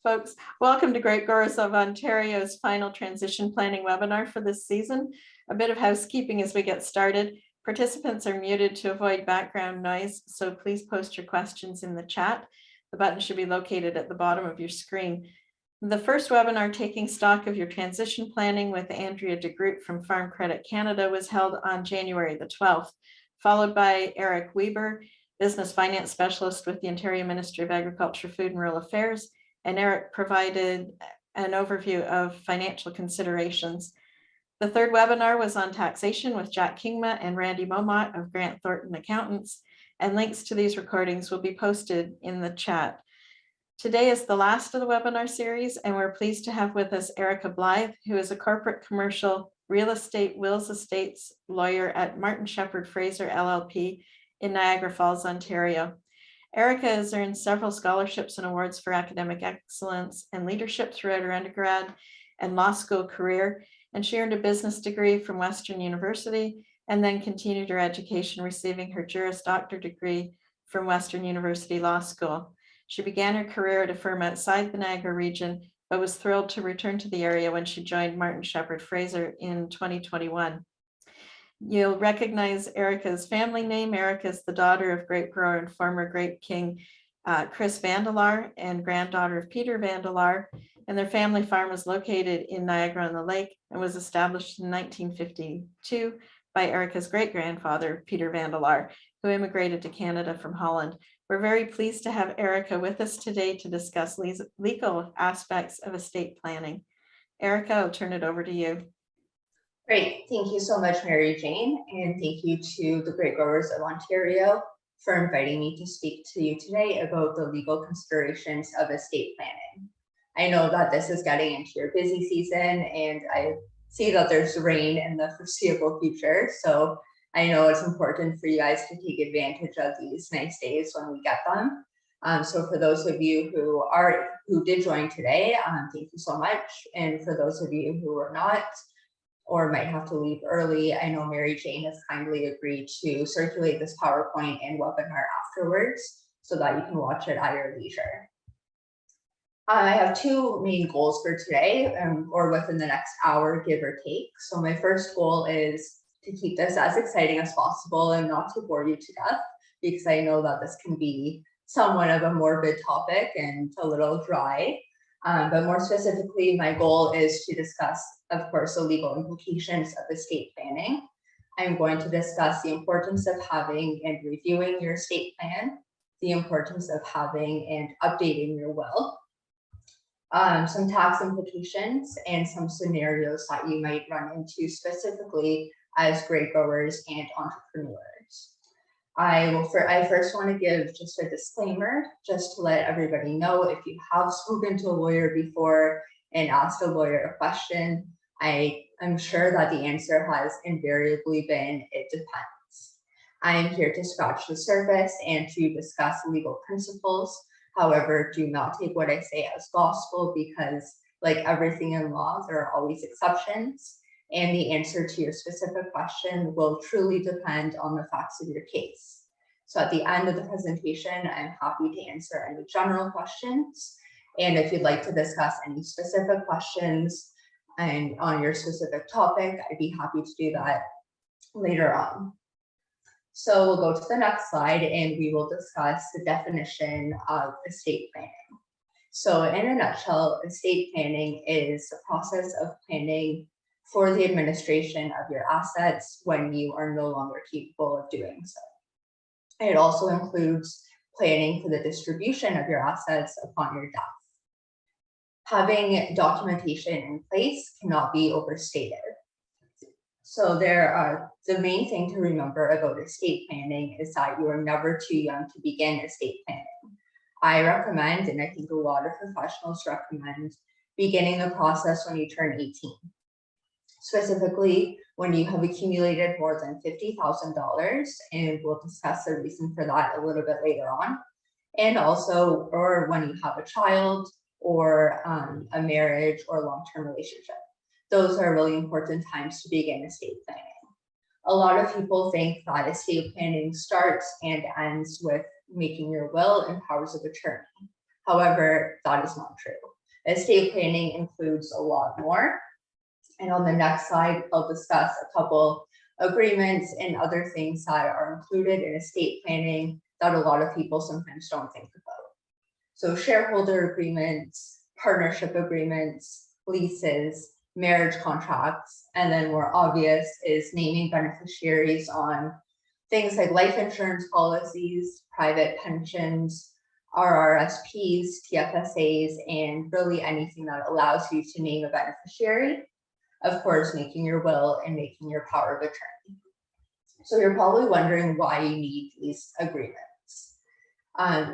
Folks, welcome to Great Gorse of Ontario's final transition planning webinar for this season. A bit of housekeeping as we get started. Participants are muted to avoid background noise, so please post your questions in the chat. The button should be located at the bottom of your screen. The first webinar, Taking Stock of Your Transition Planning with Andrea de Groot from Farm Credit Canada, was held on January the 12th, followed by Eric Weber, Business Finance Specialist with the Ontario Ministry of Agriculture, Food and Rural Affairs, and Eric provided an overview of financial considerations. The third webinar was on taxation with Jack Kingma and Randy Momot of Grant Thornton Accountants, and links to these recordings will be posted in the chat. Today is the last of the webinar series, and we're pleased to have with us Erica Blythe, who is a corporate commercial real estate wills estates lawyer at Martin Shepherd Fraser LLP in Niagara Falls, Ontario. Erica has earned several scholarships and awards for academic excellence and leadership throughout her undergrad and law school career, and she earned a business degree from Western University and then continued her education, receiving her Juris Doctor degree from Western University Law School. She began her career at a firm outside the Niagara region, but was thrilled to return to the area when she joined Martin Shepherd Fraser in 2021. You'll recognize Erica's family name. Erica is the daughter of grape grower and former grape king Chris Vandelaar and granddaughter of Peter Vandelaar, and their family farm is located in Niagara-on-the-Lake and was established in 1952 by Erica's great-grandfather, Peter Vandelaar, who immigrated to Canada from Holland. We're very pleased to have Erica with us today to discuss legal aspects of estate planning. Erica, I'll turn it over to you. Great, thank you so much, Mary Jane, and thank you to the Great Growers of Ontario for inviting me to speak to you today about the legal considerations of estate planning. I know that this is getting into your busy season, and I see that there's rain in the foreseeable future, so I know it's important for you guys to take advantage of these nice days when we get them. So for those of you who did join today, thank you so much, and for those of you who are not, or might have to leave early, I know Mary Jane has kindly agreed to circulate this PowerPoint and webinar afterwards so that you can watch it at your leisure. I have two main goals for today, or within the next hour, give or take. So my first goal is to keep this as exciting as possible and not to bore you to death, because I know that this can be somewhat of a morbid topic and a little dry. But more specifically, my goal is to discuss, of course, the legal implications of estate planning. I'm going to discuss the importance of having and reviewing your estate plan, the importance of having and updating your will, some tax implications, and some scenarios that you might run into specifically as grape growers and entrepreneurs. I first want to give just a disclaimer, just to let everybody know, if you have spoken to a lawyer before and asked a lawyer a question, I'm sure that the answer has invariably been, it depends. I am here to scratch the surface and to discuss legal principles. However, do not take what I say as gospel, because like everything in law, there are always exceptions, and the answer to your specific question will truly depend on the facts of your case. So at the end of the presentation, I'm happy to answer any general questions. And if you'd like to discuss any specific questions and on your specific topic, I'd be happy to do that later on. So we'll go to the next slide and we will discuss the definition of estate planning. So in a nutshell, estate planning is the process of planning for the administration of your assets when you are no longer capable of doing so. It also includes planning for the distribution of your assets upon your death. Having documentation in place cannot be overstated. So the main thing to remember about estate planning is that you are never too young to begin estate planning. I recommend, and I think a lot of professionals recommend, beginning the process when you turn 18. Specifically, when you have accumulated more than $50,000, and we'll discuss the reason for that a little bit later on, and also, or when you have a child, or a marriage or long-term relationship. Those are really important times to begin estate planning. A lot of people think that estate planning starts and ends with making your will and powers of attorney. However, that is not true. Estate planning includes a lot more. And on the next slide, I'll discuss a couple agreements and other things that are included in estate planning that a lot of people sometimes don't think about. So shareholder agreements, partnership agreements, leases, marriage contracts, and then more obvious is naming beneficiaries on things like life insurance policies, private pensions, RRSPs, TFSAs, and really anything that allows you to name a beneficiary. Of course, making your will and making your power of attorney. So you're probably wondering why you need these agreements.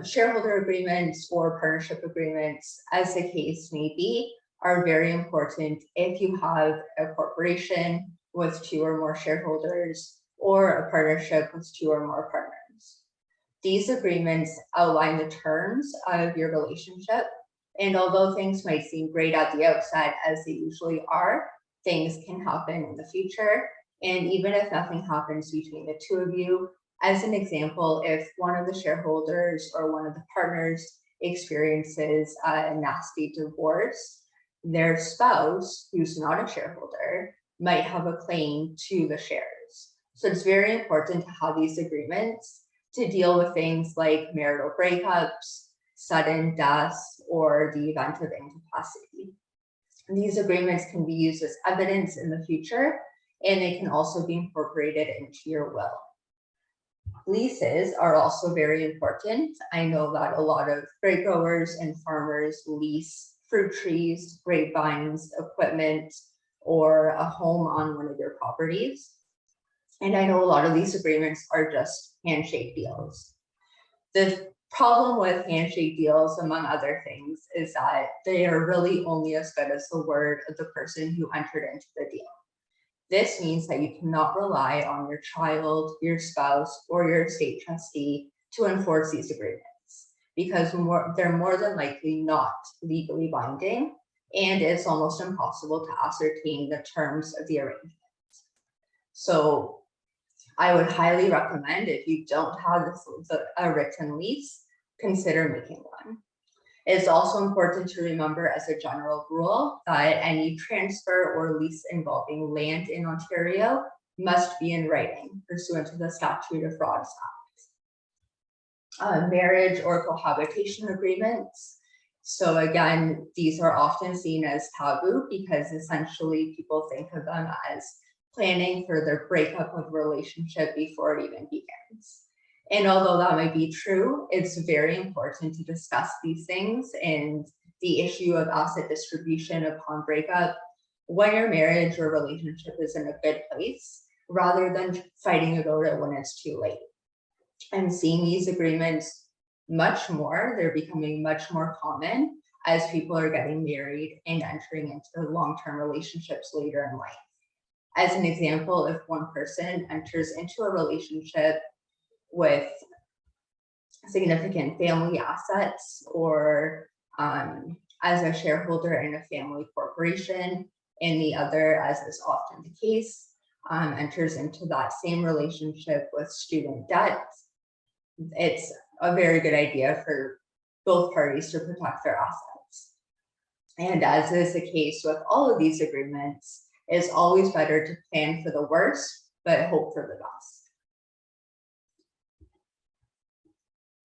Shareholder agreements or partnership agreements, as the case may be, are very important if you have a corporation with 2 or more shareholders or a partnership with 2 or more partners. These agreements outline the terms of your relationship, and although things might seem great at the outset, as they usually are, things can happen in the future. And even if nothing happens between the 2 of you, as an example, if one of the shareholders or one of the partners experiences a nasty divorce, their spouse, who's not a shareholder, might have a claim to the shares. So it's very important to have these agreements to deal with things like marital breakups, sudden deaths, or the event of incapacity. These agreements can be used as evidence in the future, and they can also be incorporated into your will. Leases are also very important. I know that a lot of grape growers and farmers lease fruit trees, grapevines, equipment, or a home on one of their properties. And I know a lot of these agreements are just handshake deals. The problem with handshake deals, among other things, is that they are really only as good as the word of the person who entered into the deal. This means that you cannot rely on your child, your spouse, or your estate trustee to enforce these agreements, because they're more than likely not legally binding, and it's almost impossible to ascertain the terms of the arrangement. So I would highly recommend, if you don't have a written lease, consider making one. It's also important to remember, as a general rule, that any transfer or lease involving land in Ontario must be in writing pursuant to the Statute of Frauds Act. Marriage or cohabitation agreements. So again, these are often seen as taboo because essentially people think of them as planning for their breakup of relationship before it even begins. And although that might be true, it's very important to discuss these things and the issue of asset distribution upon breakup when your marriage or relationship is in a good place, rather than fighting about it when it's too late. I'm seeing these agreements much more. They're becoming much more common as people are getting married and entering into long-term relationships later in life. As an example, if one person enters into a relationship with significant family assets, or as a shareholder in a family corporation, and the other, as is often the case, enters into that same relationship with student debt, it's a very good idea for both parties to protect their assets. And as is the case with all of these agreements, it's always better to plan for the worst, but hope for the best.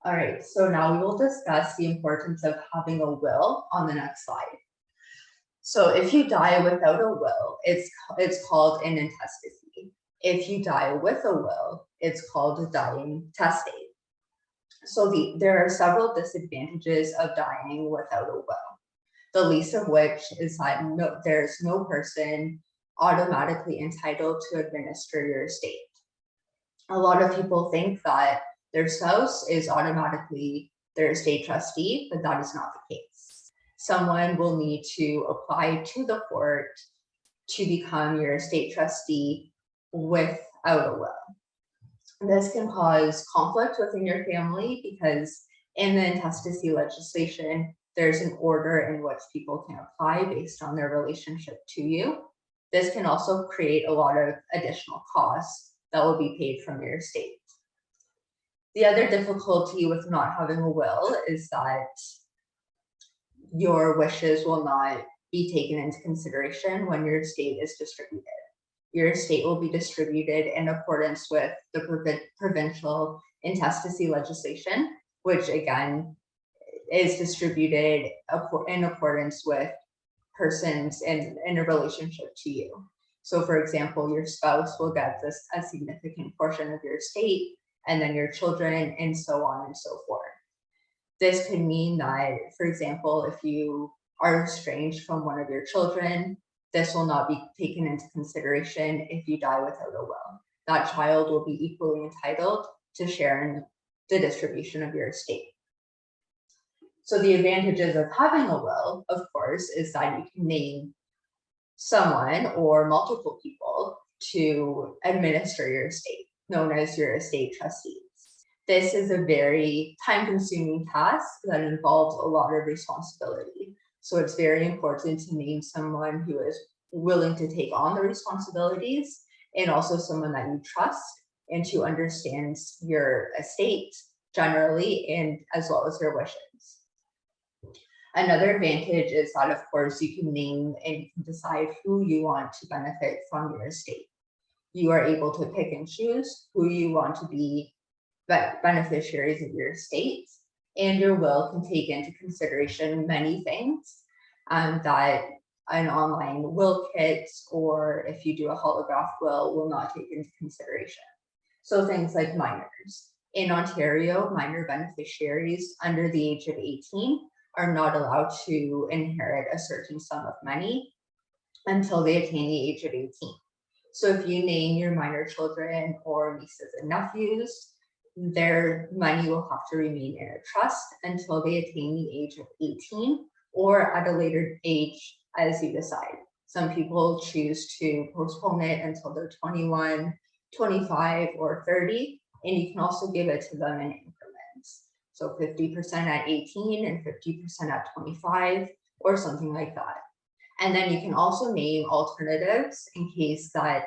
All right, so now we will discuss the importance of having a will on the next slide. So if you die without a will, it's called an intestacy. If you die with a will, it's called a dying testate. So there are several disadvantages of dying without a will, the least of which is that there's no person automatically entitled to administer your estate. A lot of people think that their spouse is automatically their estate trustee, but that is not the case. Someone will need to apply to the court to become your estate trustee without a will. This can cause conflict within your family because in the intestacy legislation, there's an order in which people can apply based on their relationship to you. This can also create a lot of additional costs that will be paid from your estate. The other difficulty with not having a will is that your wishes will not be taken into consideration when your estate is distributed. Your estate will be distributed in accordance with the provincial intestacy legislation, which again is distributed in accordance with persons in a relationship to you. So for example, your spouse will get a significant portion of your estate, and then your children, and so on and so forth. This could mean that, for example, if you are estranged from one of your children, this will not be taken into consideration if you die without a will. That child will be equally entitled to share in the distribution of your estate. So the advantages of having a will, of course, is that you can name someone or multiple people to administer your estate, known as your estate trustees. This is a very time-consuming task that involves a lot of responsibility. So it's very important to name someone who is willing to take on the responsibilities, and also someone that you trust and who understands your estate generally, and as well as your wishes. Another advantage is that, of course, you can name and you can decide who you want to benefit from your estate. You are able to pick and choose who you want to be beneficiaries of your estate, and your will can take into consideration many things that an online will kit, or if you do a holograph will not take into consideration. So things like minors. In Ontario, minor beneficiaries under the age of 18 are not allowed to inherit a certain sum of money until they attain the age of 18. So if you name your minor children or nieces and nephews, their money will have to remain in a trust until they attain the age of 18, or at a later age as you decide. Some people choose to postpone it until they're 21, 25, or 30, and you can also give it to them in increments. So 50% at 18 and 50% at 25, or something like that. And then you can also name alternatives in case that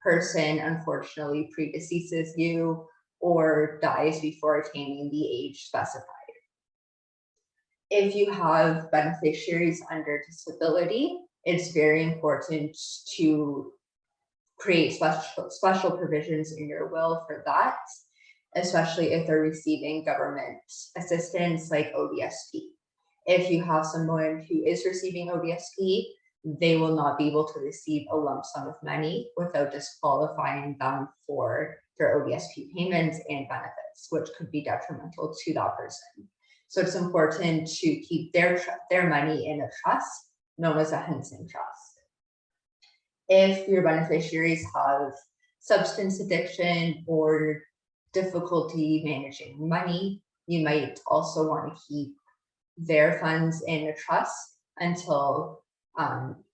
person unfortunately predeceases you or dies before attaining the age specified. If you have beneficiaries under disability, it's very important to create special provisions in your will for that, especially if they're receiving government assistance like ODSP. If you have someone who is receiving ODSP, they will not be able to receive a lump sum of money without disqualifying them for their ODSP payments and benefits, which could be detrimental to that person. So it's important to keep their money in a trust known as a Henson Trust. If your beneficiaries have substance addiction or difficulty managing money, you might also want to keep their funds in a trust until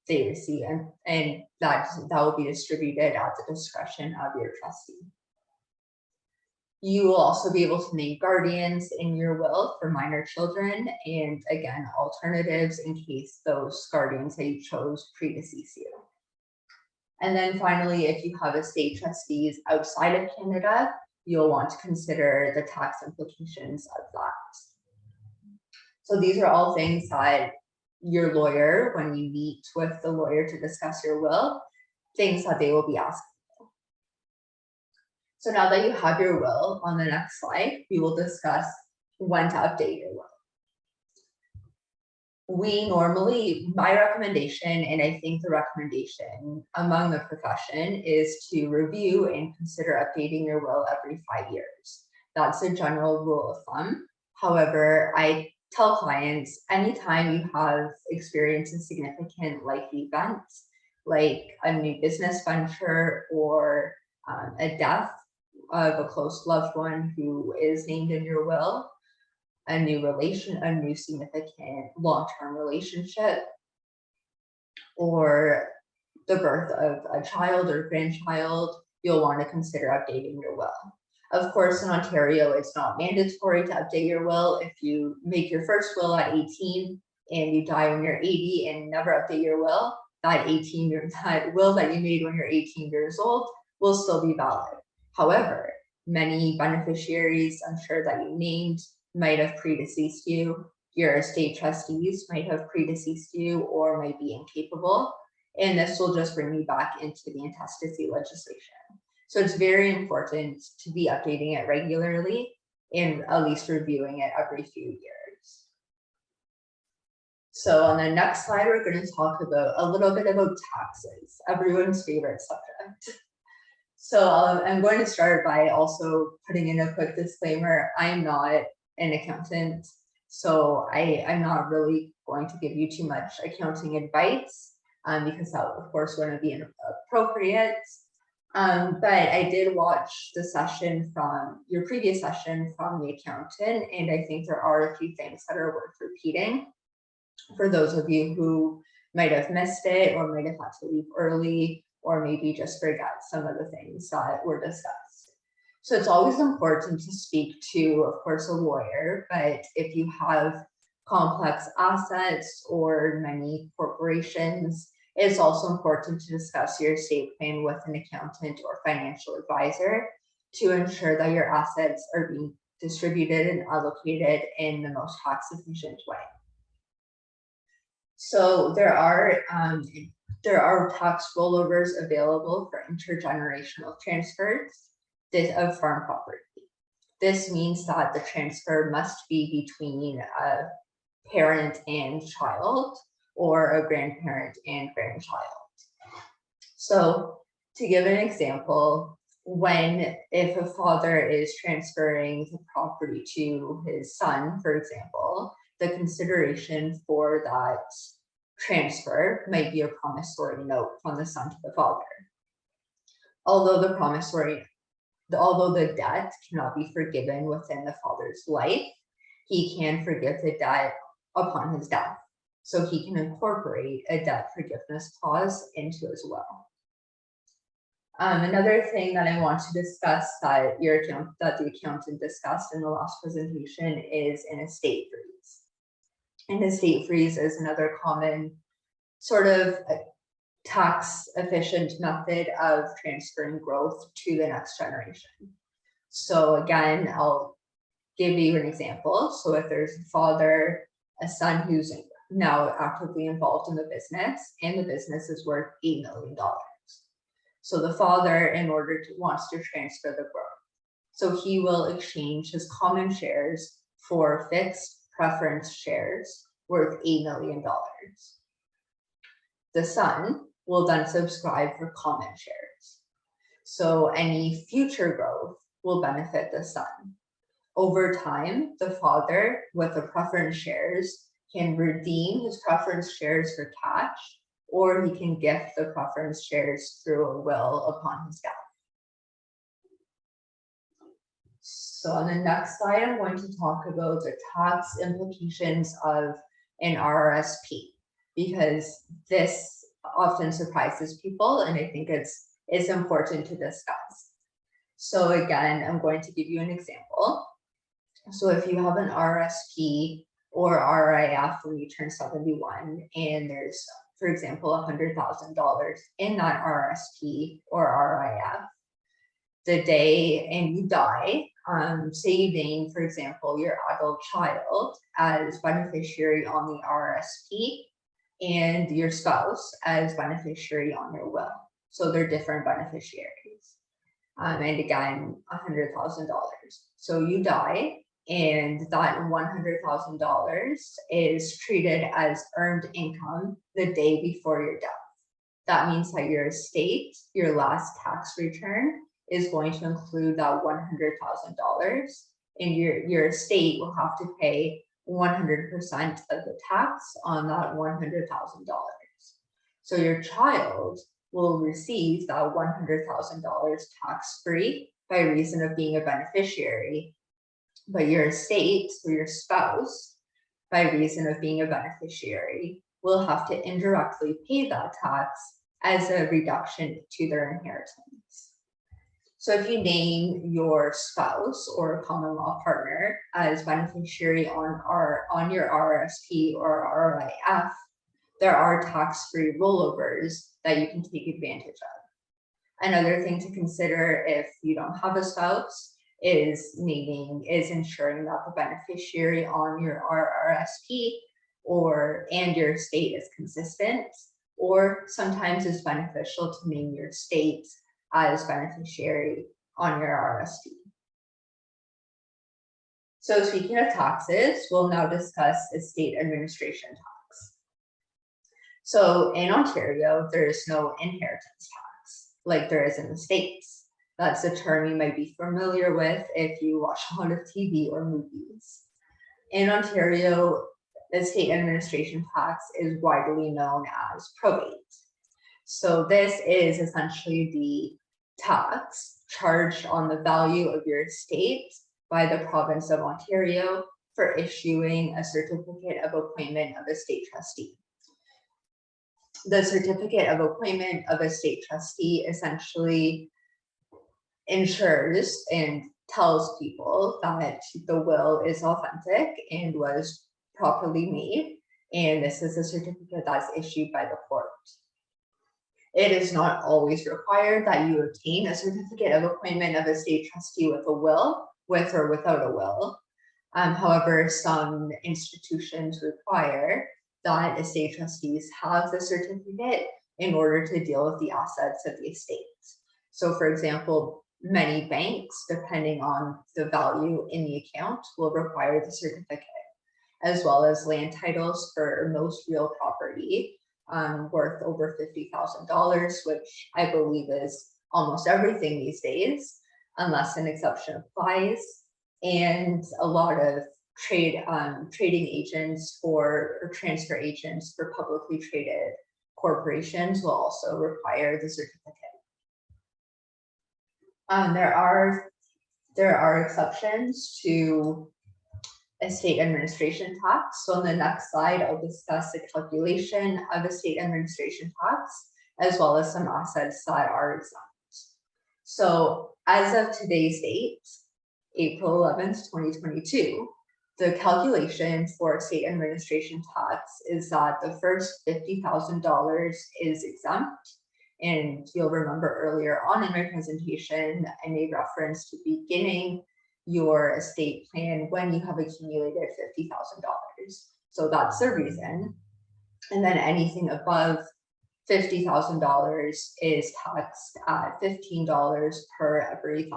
they receive, and that will be distributed at the discretion of your trustee. You will also be able to name guardians in your will for minor children, and again, alternatives in case those guardians that you chose predecease you. And then finally, if you have estate trustees outside of Canada, you'll want to consider the tax implications of that. So these are all things that your lawyer, when you meet with the lawyer to discuss your will, things that they will be asking. So now that you have your will, on the next slide, we will discuss when to update your will. We normally, my recommendation, and I think the recommendation among the profession, is to review and consider updating your will every 5 years. That's a general rule of thumb. However, I tell clients, anytime you have experienced a significant life event, like a new business venture or a death of a close loved one who is named in your will, a new significant long-term relationship, or the birth of a child or grandchild, you'll want to consider updating your will. Of course, in Ontario, it's not mandatory to update your will. If you make your first will at 18 and you die when you're 80 and never update your will, that will that you made when you're 18 years old will still be valid. However, many beneficiaries, I'm sure that you named, might have predeceased you. Your estate trustees might have predeceased you or might be incapable, and this will just bring you back into the intestacy legislation. So it's very important to be updating it regularly and at least reviewing it every few years. So on the next slide, we're going to talk about a little bit about taxes, everyone's favorite subject. So I'm going to start by also putting in a quick disclaimer. I am not an accountant, so I'm not really going to give you too much accounting advice because that, of course, wouldn't be inappropriate. But I did watch the session from your previous session from the accountant, and I think there are a few things that are worth repeating for those of you who might have missed it or might have had to leave early or maybe just forgot some of the things that were discussed. So it's always important to speak to, of course, a lawyer, but if you have complex assets or many corporations, it's also important to discuss your estate plan with an accountant or financial advisor to ensure that your assets are being distributed and allocated in the most tax efficient way. So there are tax rollovers available for intergenerational transfers of farm property. This means that the transfer must be between a parent and child or a grandparent and grandchild. So to give an example, if a father is transferring the property to his son, for example, the consideration for that transfer might be a promissory note from the son to the father. Although the debt cannot be forgiven within the father's life, he can forgive the debt upon his death. So he can incorporate a debt forgiveness clause into his will. Another thing that I want to discuss that the accountant discussed in the last presentation is an estate freeze. An estate freeze is another common sort of tax efficient method of transferring growth to the next generation. So again, I'll give you an example. So if there's a son who's now actively involved in the business and the business is worth $8 million. So the father, wants to transfer the growth. So he will exchange his common shares for fixed preference shares worth $8 million. The son will then subscribe for common shares. So any future growth will benefit the son. Over time, the father with the preference shares can redeem his preference shares for cash, or he can gift the preference shares through a will upon his death. So on the next slide, I'm going to talk about the tax implications of an RRSP, because this often surprises people, and I think it's important to discuss. So again, I'm going to give you an example. So if you have an RRSP or RIF when you turn 71, and there's, for example, $100,000 in that RRSP or RIF, the day and you die, say you name, for example, your adult child as beneficiary on the RRSP and your spouse as beneficiary on your will. So they're different beneficiaries. And again, $100,000. So you die, and that $100,000 is treated as earned income the day before your death. That means that your estate, your last tax return, is going to include that $100,000, and your estate will have to pay 100% of the tax on that $100,000. So your child will receive that $100,000 tax-free by reason of being a beneficiary, but your estate or your spouse, by reason of being a beneficiary, will have to indirectly pay that tax as a reduction to their inheritance. So if you name your spouse or common law partner as beneficiary on your RRSP or RIF, there are tax-free rollovers that you can take advantage of. Another thing to consider if you don't have a spouse is ensuring that the beneficiary on your RRSP and your estate is consistent, or sometimes it's beneficial to name your estate as beneficiary on your RRSP. So speaking of taxes, we'll now discuss estate administration tax. So in Ontario, there is no inheritance tax like there is in the States. That's a term you might be familiar with if you watch a lot of TV or movies. In Ontario, estate administration tax is widely known as probate. So this is essentially the tax charged on the value of your estate by the province of Ontario for issuing a certificate of appointment of estate trustee. The certificate of appointment of estate trustee essentially ensures and tells people that the will is authentic and was properly made, and this is a certificate that's issued by the court. It is not always required that you obtain a certificate of appointment of estate trustee with a will, with or without a will. However, some institutions require that estate trustees have the certificate in order to deal with the assets of the estate. So for example, many banks, depending on the value in the account, will require the certificate, as well as land titles for most real property worth over $50,000, which I believe is almost everything these days, unless an exception applies. And a lot of trading agents or transfer agents for publicly traded corporations will also require the certificate. There are exceptions to estate administration tax. So on the next slide, I'll discuss the calculation of estate administration tax, as well as some assets that are exempt. So as of today's date, April 11th, 2022, the calculation for estate administration tax is that the first $50,000 is exempt. And you'll remember earlier on in my presentation, I made reference to beginning your estate plan when you have accumulated $50,000. So that's the reason. And then anything above $50,000 is taxed at $15 per every $1,000.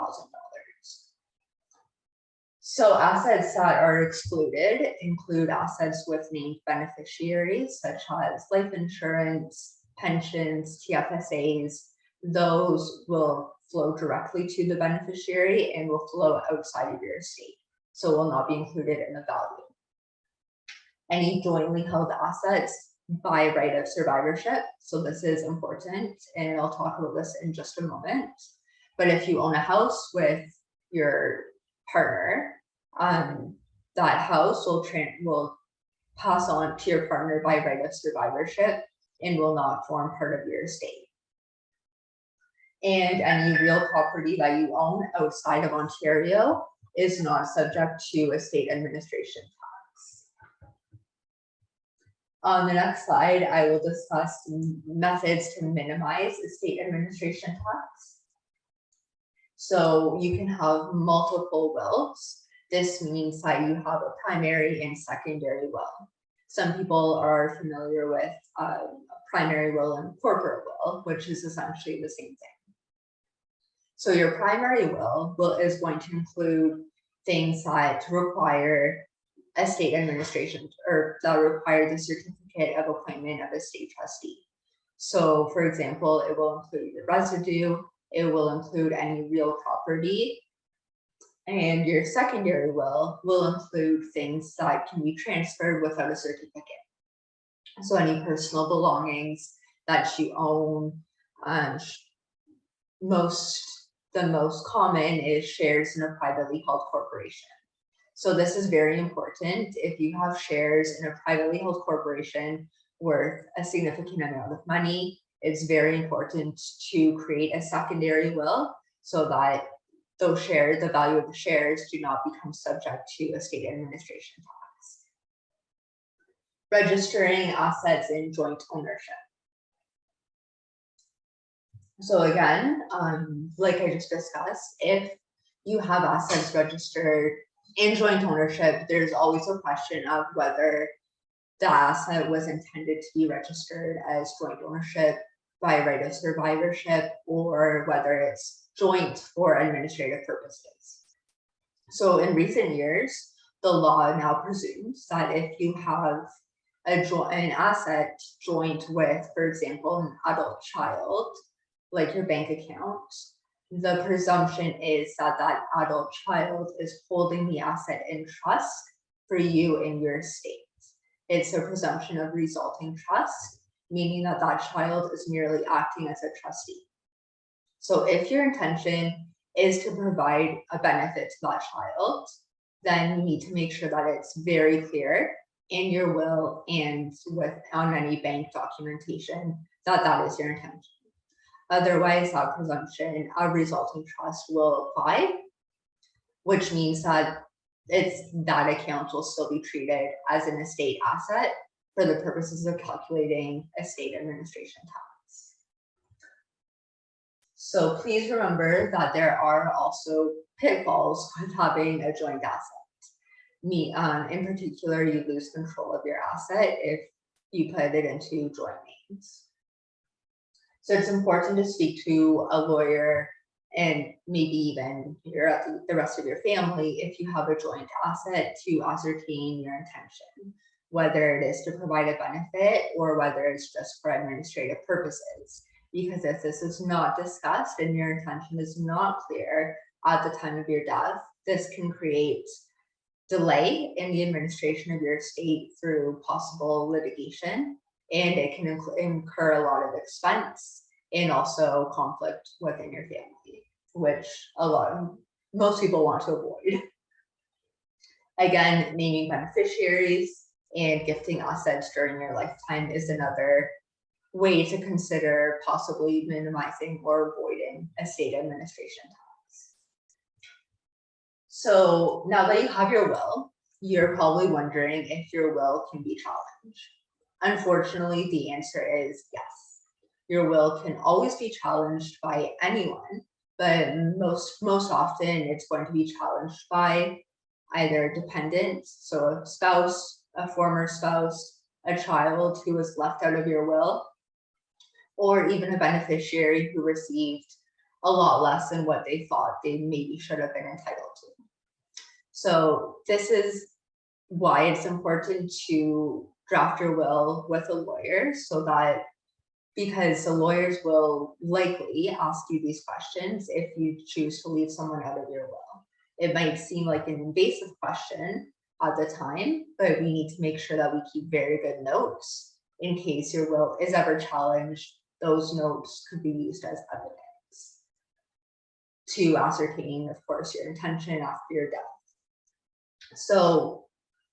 So assets that are excluded include assets with named beneficiaries, such as life insurance, pensions, TFSAs. Those will flow directly to the beneficiary and will flow outside of your estate, so will not be included in the value. Any jointly held assets by right of survivorship, so this is important, and I'll talk about this in just a moment. But if you own a house with your partner, that house will pass on to your partner by right of survivorship and will not form part of your estate. And any real property that you own outside of Ontario is not subject to estate administration tax. On the next slide, I will discuss methods to minimize estate administration tax. So you can have multiple wills. This means that you have a primary and secondary will. Some people are familiar with a primary will and corporate will, which is essentially the same thing. So your primary will is going to include things that require estate administration, or that require the certificate of appointment of estate trustee. So for example, it will include the residue, it will include any real property, and your secondary will include things that can be transferred without a certificate. So any personal belongings that you own. The most common is shares in a privately held corporation. So this is very important. If you have shares in a privately held corporation worth a significant amount of money, it's very important to create a secondary will so that those shares, the value of the shares, do not become subject to estate administration tax. Registering assets in joint ownership. So again, like I just discussed, if you have assets registered in joint ownership, there's always a question of whether the asset was intended to be registered as joint ownership by right of survivorship, or whether it's joint for administrative purposes. So in recent years, the law now presumes that if you have an asset joint with, for example, an adult child, like your bank account, the presumption is that that adult child is holding the asset in trust for you in your estate. It's a presumption of resulting trust, meaning that that child is merely acting as a trustee. So if your intention is to provide a benefit to that child, then you need to make sure that it's very clear in your will and on any bank documentation that that is your intention. Otherwise, that presumption of resulting trust will apply, which means that that account will still be treated as an estate asset for the purposes of calculating estate administration tax. So please remember that there are also pitfalls with having a joint asset. In particular, you lose control of your asset if you put it into joint names. So it's important to speak to a lawyer and maybe even the rest of your family if you have a joint asset to ascertain your intention, whether it is to provide a benefit or whether it's just for administrative purposes. Because if this is not discussed and your intention is not clear at the time of your death, this can create delay in the administration of your estate through possible litigation, and it can incur a lot of expense and also conflict within your family, which most people want to avoid. Again, naming beneficiaries and gifting assets during your lifetime is another way to consider possibly minimizing or avoiding estate administration tax. So now that you have your will, you're probably wondering if your will can be challenged. Unfortunately, the answer is yes. Your will can always be challenged by anyone, but most often it's going to be challenged by either dependents, so a spouse, a former spouse, a child who was left out of your will, or even a beneficiary who received a lot less than what they thought they maybe should have been entitled to. So this is why it's important to draft your will with a lawyer, so that, because the lawyers will likely ask you these questions if you choose to leave someone out of your will. It might seem like an invasive question at the time, but we need to make sure that we keep very good notes in case your will is ever challenged. Those notes could be used as evidence to ascertain, of course, your intention after your death. So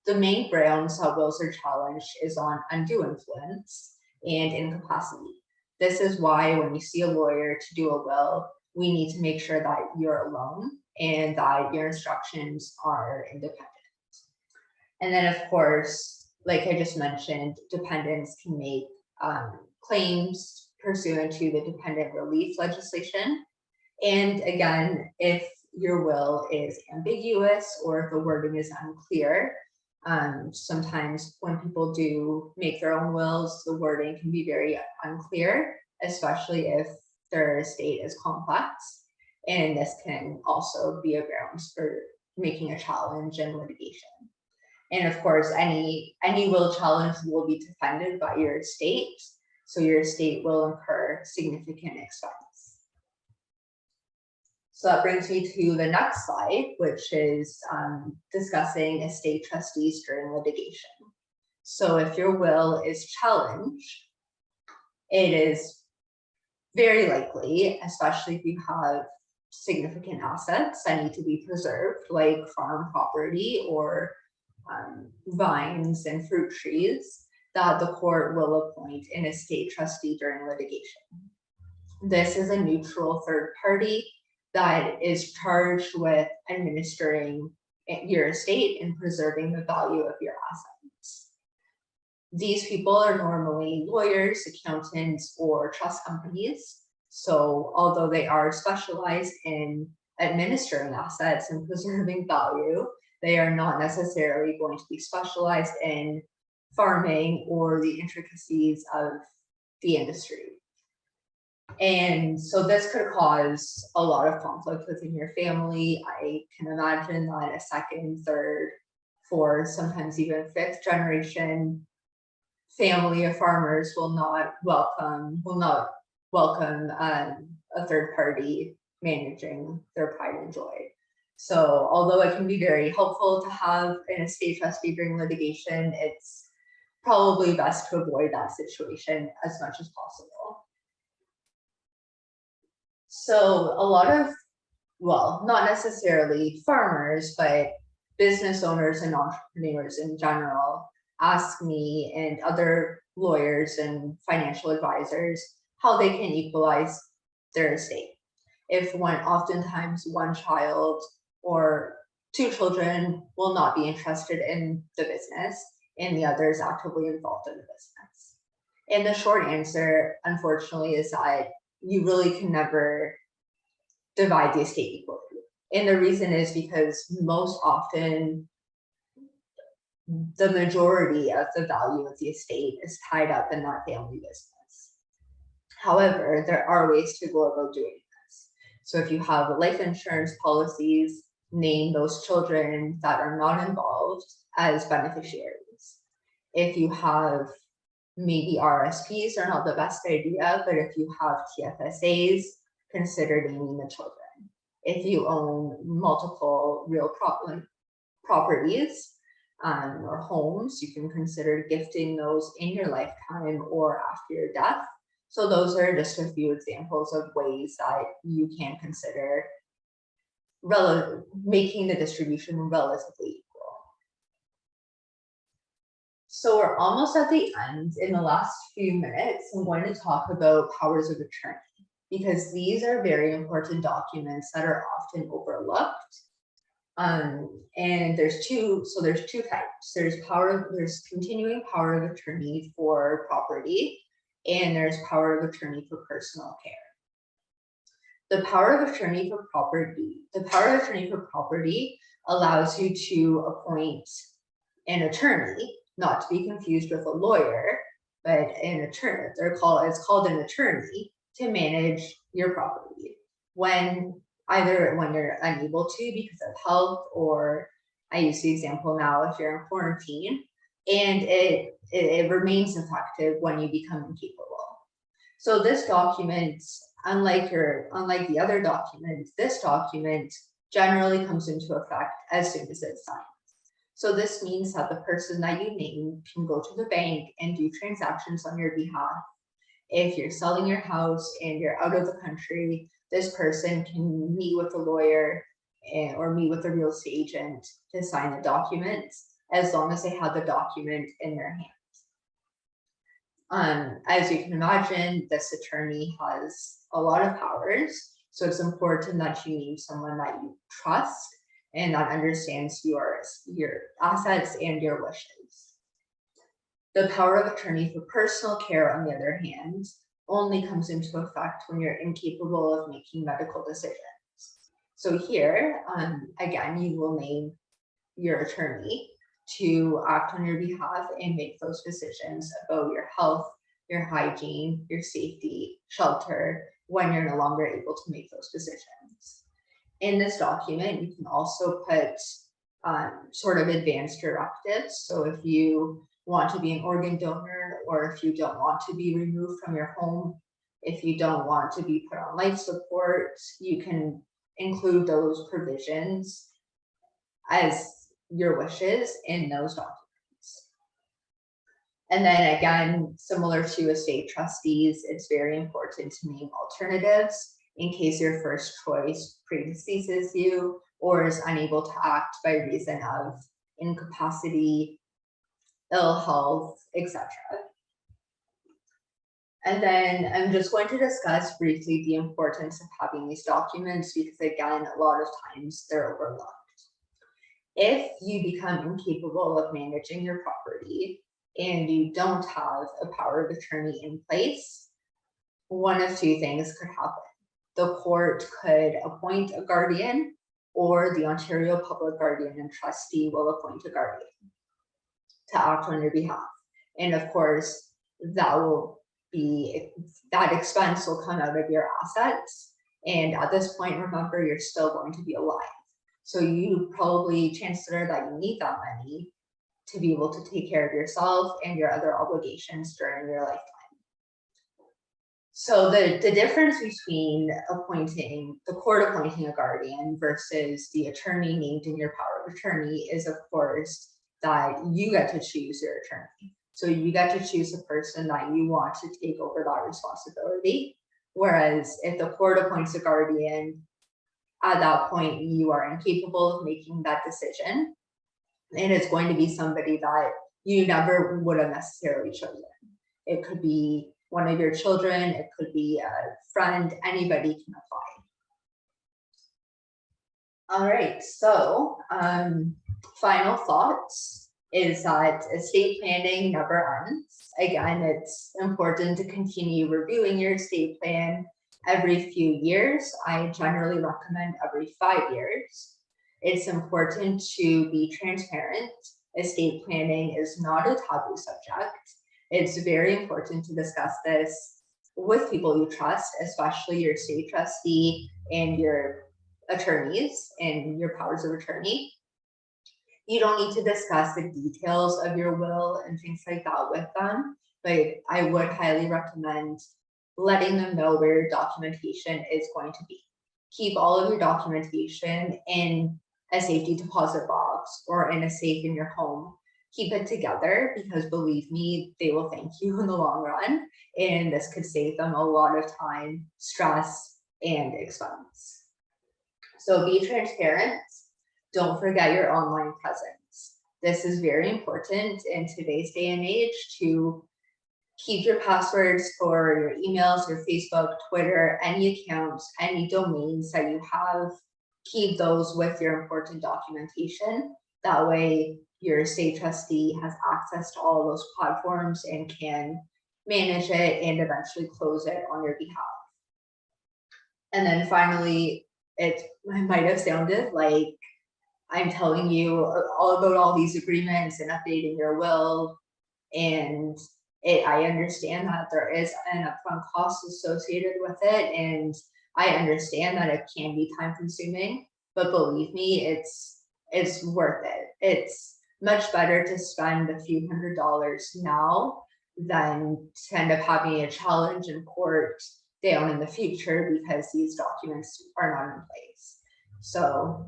the main grounds that wills are challenged is on undue influence and incapacity. This is why when you see a lawyer to do a will, we need to make sure that you're alone and that your instructions are independent. And then, of course, like I just mentioned, dependents can make claims pursuant to the dependent relief legislation. And again, if your will is ambiguous or if the wording is unclear, sometimes when people do make their own wills, the wording can be very unclear, especially if their estate is complex. And this can also be a grounds for making a challenge in litigation. And of course, any will challenge will be defended by your estate, so your estate will incur significant expense. So that brings me to the next slide, which is discussing estate trustees during litigation. So if your will is challenged, it is very likely, especially if you have significant assets that need to be preserved, like farm property or vines and fruit trees, that the court will appoint an estate trustee during litigation. This is a neutral third party that is charged with administering your estate and preserving the value of your assets. These people are normally lawyers, accountants, or trust companies. So although they are specialized in administering assets and preserving value. They are not necessarily going to be specialized in farming or the intricacies of the industry. And so this could cause a lot of conflict within your family. I can imagine that a second, third, fourth, sometimes even fifth generation family of farmers will not welcome a third party managing their pride and joy. So although it can be very helpful to have an estate trustee during litigation, it's probably best to avoid that situation as much as possible. So a lot of, well, not necessarily farmers, but business owners and entrepreneurs in general ask me and other lawyers and financial advisors how they can equalize their estate. If oftentimes one child or two children will not be interested in the business and the other is actively involved in the business. And the short answer, unfortunately, is that you really can never divide the estate equally. And the reason is because most often the majority of the value of the estate is tied up in that family business. However, there are ways to go about doing this. So if you have life insurance policies, name those children that are not involved as beneficiaries. If you have, maybe RSPs are not the best idea, but if you have TFSAs, consider naming the children. If you own multiple real properties or homes, you can consider gifting those in your lifetime or after your death. So those are just a few examples of ways that you can consider making the distribution relatively equal. So we're almost at the end. In the last few minutes, I'm going to talk about powers of attorney, because these are very important documents that are often overlooked. And there's two types. There's continuing power of attorney for property, and there's power of attorney for personal care. The power of attorney for property allows you to appoint an attorney, not to be confused with a lawyer, but an attorney. It's called an attorney to manage your property when you're unable to because of health, or I use the example now if you're in quarantine, and it remains effective when you become incapable. So this document, unlike the other documents, this document generally comes into effect as soon as it's signed. So this means that the person that you name can go to the bank and do transactions on your behalf. If you're selling your house and you're out of the country, this person can meet with a lawyer or meet with a real estate agent to sign the documents, as long as they have the document in their hands. As you can imagine, this attorney has a lot of powers, so it's important that you name someone that you trust and that understands your assets and your wishes. The power of attorney for personal care, on the other hand, only comes into effect when you're incapable of making medical decisions. So here, again, you will name your attorney to act on your behalf and make those decisions about your health, your hygiene, your safety, shelter, when you're no longer able to make those decisions. In this document, you can also put sort of advanced directives. So if you want to be an organ donor, or if you don't want to be removed from your home, if you don't want to be put on life support, you can include those provisions as your wishes in those documents. And then again, similar to estate trustees, it's very important to name alternatives in case your first choice predeceases you or is unable to act by reason of incapacity, ill health, etc. And then I'm just going to discuss briefly the importance of having these documents, because again, a lot of times they're overlooked. If you become incapable of managing your property and you don't have a power of attorney in place, one of two things could happen. the court could appoint a guardian, or the Ontario Public Guardian and Trustee will appoint a guardian to act on your behalf. And of course, that expense will come out of your assets. And at this point, remember, you're still going to be alive. So you probably, chances are that you need that money to be able to take care of yourself and your other obligations during your lifetime. So the difference between the court appointing a guardian versus the attorney named in your power of attorney is, of course, that you get to choose your attorney. So you get to choose the person that you want to take over that responsibility. Whereas if the court appoints a guardian, at that point, you are incapable of making that decision. And it's going to be somebody that you never would have necessarily chosen. It could be one of your children, it could be a friend, anybody can apply. All right, so final thoughts is that estate planning never ends. Again, it's important to continue reviewing your estate plan every few years. I generally recommend every 5 years. It's important to be transparent. Estate planning is not a taboo subject. It's very important to discuss this with people you trust, especially your estate trustee and your attorneys and your powers of attorney. You don't need to discuss the details of your will and things like that with them, but I would highly recommend letting them know where your documentation is going to be. Keep all of your documentation in a safety deposit box or in a safe in your home. Keep it together, because believe me, they will thank you in the long run, and this could save them a lot of time, stress, and expense. So be transparent. Don't forget your online presence. This is very important in today's day and age, to keep your passwords for your emails, your Facebook, Twitter, any accounts, any domains that you have. Keep those with your important documentation. That way, your estate trustee has access to all those platforms and can manage it and eventually close it on your behalf. And then finally, it might have sounded like I'm telling you all about all these agreements and updating your will, and I understand that there is an upfront cost associated with it, and I understand that it can be time consuming, but believe me, it's worth it. It's much better to spend a few $100s now than to end up having a challenge in court down in the future because these documents are not in place. So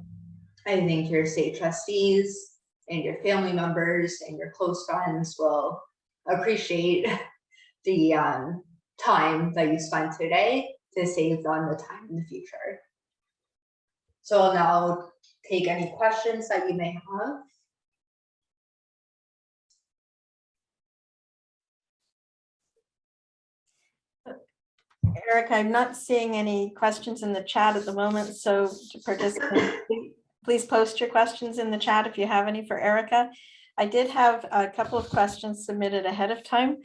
I think your estate trustees and your family members and your close friends will appreciate the time that you spent today to save them the time in the future. So I'll now take any questions that you may have. Eric, I'm not seeing any questions in the chat at the moment, so to participants, please post your questions in the chat if you have any for Erica. I did have a couple of questions submitted ahead of time.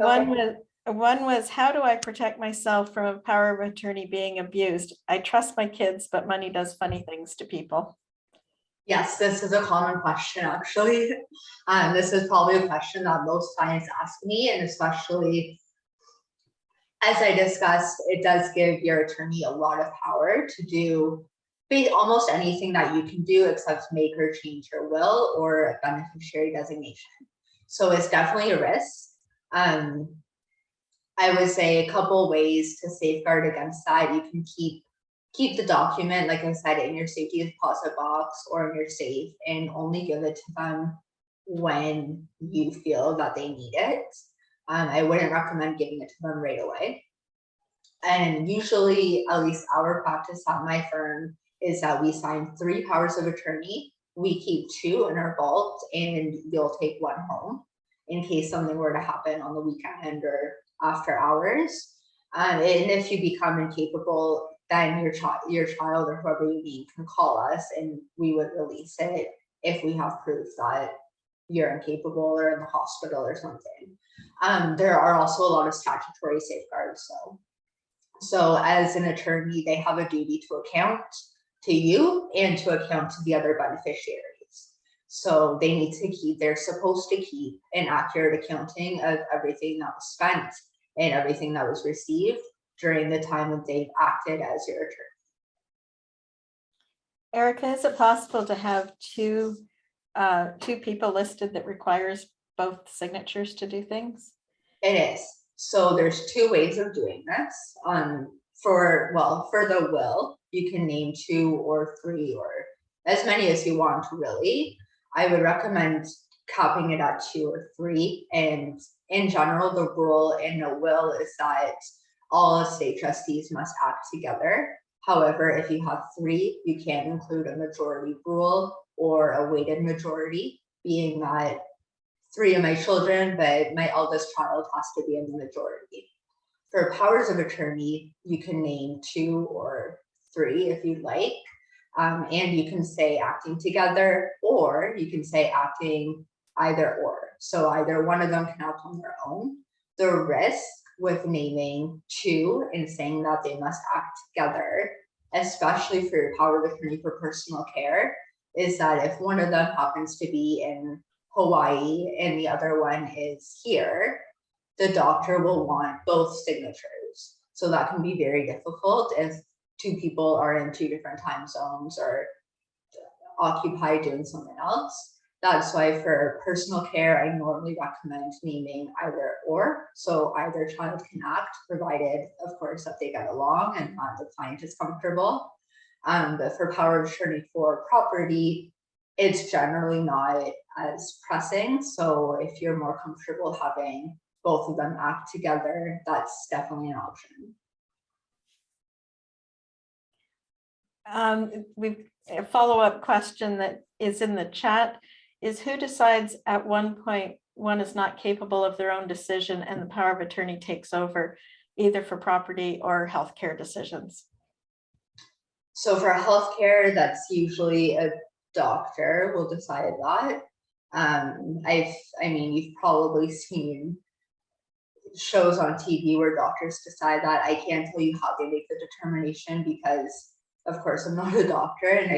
Okay. One was, how do I protect myself from a power of attorney being abused? I trust my kids, but money does funny things to people. Yes, this is a common question, actually. This is probably a question that most clients ask me, and especially as I discussed, it does give your attorney a lot of power to do almost anything that you can do except make or change your will or a beneficiary designation. So it's definitely a risk. I would say a couple ways to safeguard against that. You can keep the document, like I said, in your safety deposit box or in your safe, and only give it to them when you feel that they need it. I wouldn't recommend giving it to them right away. And usually, at least our practice at my firm, is that we sign 3 powers of attorney. We keep 2 in our vault, and we'll take 1 home in case something were to happen on the weekend or after hours. And if you become incapable, then your child or whoever you need can call us, and we would release it if we have proof that you're incapable or in the hospital or something. There are also a lot of statutory safeguards. So So as an attorney, they have a duty to account to you and to account to the other beneficiaries. So they need to keep, they're supposed to keep an accurate accounting of everything that was spent and everything that was received during the time that they've acted as your attorney. Erica, is it possible to have two people listed that requires both signatures to do things? It is. So there's two ways of doing this. For the will, you can name 2 or 3 or as many as you want, really. I would recommend capping it at 2 or 3. And in general, the rule in a will is that all estate trustees must act together. However, if you have 3, you can include a majority rule or a weighted majority, being that 3 of my children, but my eldest child has to be in the majority. For powers of attorney, you can name 2 or 3 if you'd like. And you can say acting together, or you can say acting either or. So either one of them can act on their own. The risk with naming 2 and saying that they must act together, especially for your power of attorney for personal care, is that if one of them happens to be in Hawaii and the other one is here, the doctor will want both signatures. So that can be very difficult if 2 people are in 2 different time zones or occupied doing something else. That's why for personal care, I normally recommend naming either or. So either child can act, provided, of course, that they get along and the client is comfortable. But for power of attorney for property, it's generally not as pressing. So if you're more comfortable having both of them act together, that's definitely an option. We've a follow-up question that is in the chat is who decides at one point one is not capable of their own decision and the power of attorney takes over either for property or healthcare decisions? So for healthcare, that's usually a doctor will decide that. I mean, you've probably seen shows on TV where doctors decide that. I can't tell you how they make the determination because, of course, I'm not a doctor, and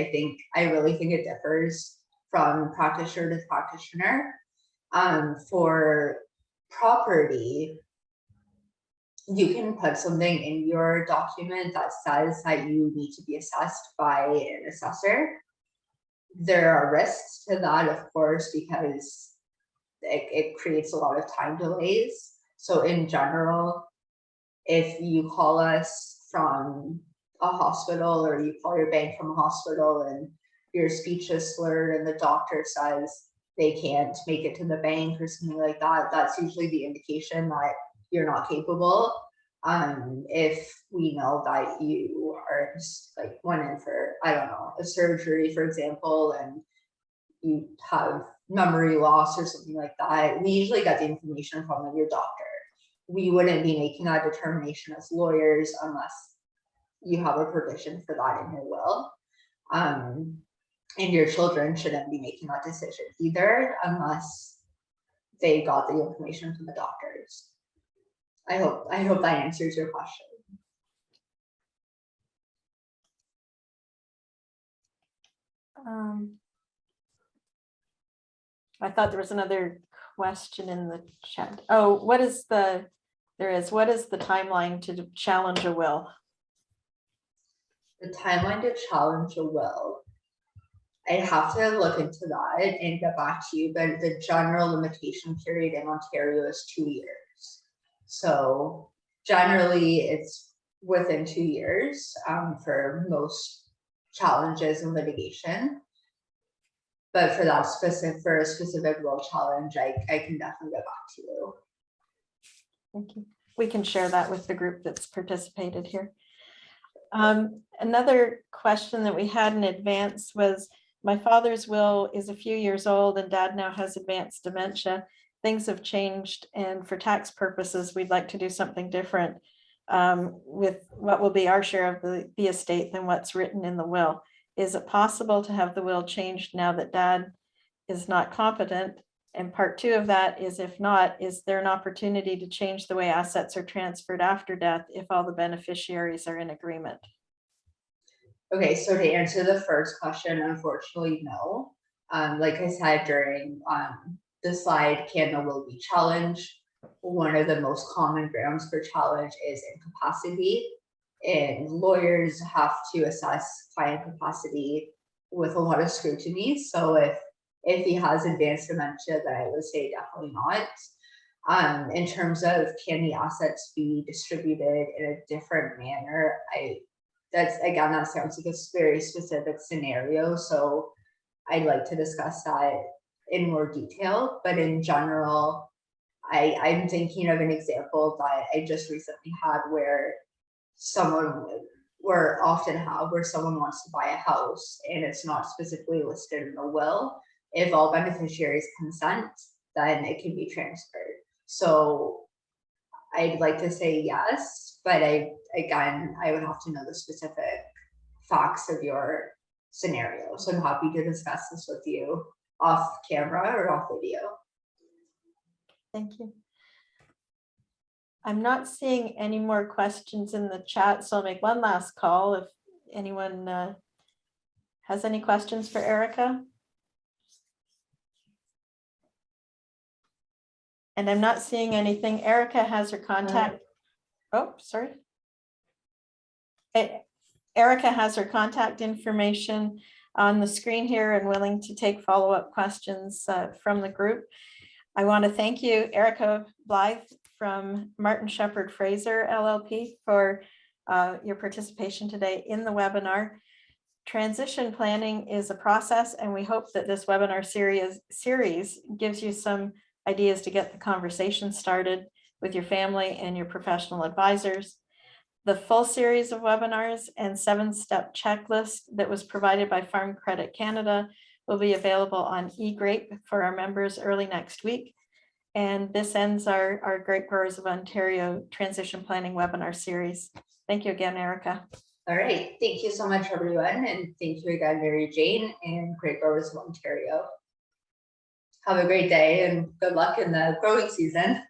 I really think it differs from practitioner to practitioner. For property, you can put something in your document that says that you need to be assessed by an assessor. There are risks to that, of course, because it creates a lot of time delays. So in general, if you call us from a hospital or you call your bank from a hospital and your speech is slurred and the doctor says they can't make it to the bank or something like that, that's usually the indication that you're not capable. If we know that you are like went in for, I don't know, a surgery, for example, and you have memory loss or something like that, we usually get the information from your doctor. We wouldn't be making that determination as lawyers unless you have a provision for that in your will. And your children shouldn't be making that decision either unless they got the information from the doctors. I hope that answers your question. I thought there was another question in the chat. Oh, what is the timeline to challenge a will? The timeline to challenge a will, I'd have to look into that and get back to you, but the general limitation period in Ontario is 2 years. So generally it's within 2 years for most challenges and litigation. But for a specific will challenge, I can definitely get back to you. Thank you. We can share that with the group that's participated here. Another question that we had in advance was, my father's will is a few years old and dad now has advanced dementia. Things have changed, and for tax purposes, we'd like to do something different with what will be our share of the estate than what's written in the will. Is it possible to have the will changed now that dad is not competent And part 2 of that is, if not, is there an opportunity to change the way assets are transferred after death if all the beneficiaries are in agreement? Okay, so to answer the first question, unfortunately, no. Like I said during the slide, can the will be challenged? One of the most common grounds for challenge is incapacity, and lawyers have to assess client capacity with a lot of scrutiny. So if he has advanced dementia, then I would say definitely not. In terms of can the assets be distributed in a different manner, that's again, that sounds like a very specific scenario. So I'd like to discuss that in more detail. But in general, I'm thinking of an example that I just recently had where someone where someone wants to buy a house and it's not specifically listed in the will. If all beneficiaries consent, then it can be transferred. So I'd like to say yes, but I would have to know the specific facts of your scenario. So I'm happy to discuss this with you off camera or off video. Thank you. I'm not seeing any more questions in the chat, so I'll make one last call if anyone has any questions for Erica. And I'm not seeing anything. Erica has her contact. Oh, sorry. Erica has her contact information on the screen here and willing to take follow-up questions from the group. I want to thank you, Erica Blythe from Martin Shepherd Fraser LLP, for your participation today in the webinar. Transition planning is a process, and we hope that this webinar series gives you some ideas to get the conversation started with your family and your professional advisors. The full series of webinars and 7-step checklist that was provided by Farm Credit Canada will be available on eGrape for our members early next week. And this ends our Grape Growers of Ontario Transition Planning webinar series. Thank you again, Erica. All right, thank you so much, everyone. And thank you again, Mary Jane and Grape Growers of Ontario. Have a great day and good luck in the growing season.